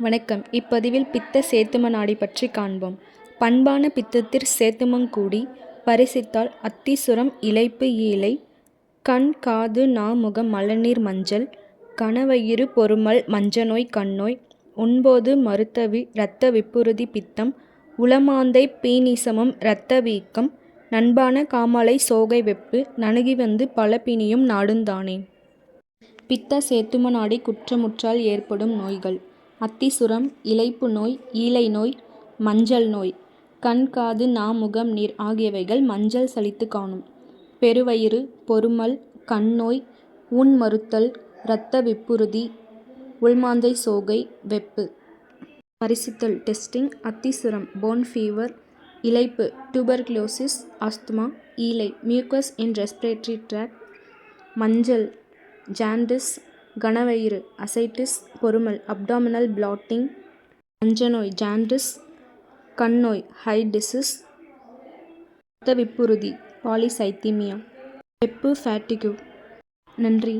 வணக்கம். இப்பதிவில் பித்த சேத்தும நாடி பற்றி காண்போம். பண்பான பித்தத்திற் சேத்துமங்கூடி பரிசித்தால் அத்திசுரம் இலைப்பு ஈலை கண் காது நா முகம் மலர்நீர் மஞ்சள் கணவயிறு பொருமல் மஞ்சநோய் கண்ணோய் உண்போது மறுத்தவி இரத்த விப்புறுதி பித்தம் உளமாந்தை பீனிசமும் இரத்த வீக்கம் நண்பான காமாலை சோகை வெப்பு நணுகிவந்து பல பிணியும் நாடுந்தானே. பித்த சேத்தும நாடி குற்றமுற்றால் ஏற்படும் நோய்கள்: அத்திசுரம், இலைப்பு நோய், ஈலை நோய், மஞ்சள் நோய், கண் காது நா முகம் நீர் ஆகியவைகள் மஞ்சள் சலித்து காணும். பெருவயிறு பொருமல், கண்ணோய், ஊன் மறுத்தல், இரத்த விப்புறுதி, உள்மாந்தை சோகை, வெப்பு. பரிசித்தல் டெஸ்டிங்: அத்திசுரம் போன் ஃபீவர், இலைப்பு டியூபர்குலோசிஸ், ஆஸ்துமா, ஈலை மியூக்கஸ் இன் ரெஸ்பிரேட்டரி ட்ராக்ட், மஞ்சள் ஜாண்டிஸ், கணவயிறு அசைட்டிஸ், பொருமல் அப்டாமினல் ப்ளாட்டிங், மஞ்சநோய் ஜாண்டிஸ், கண்ணோய் ஹை டிசீஸ், இரத்த விப்புறுதி பாலிசைத்தீமியா, வெப்பு ஃபேட்டிகு. நன்றி.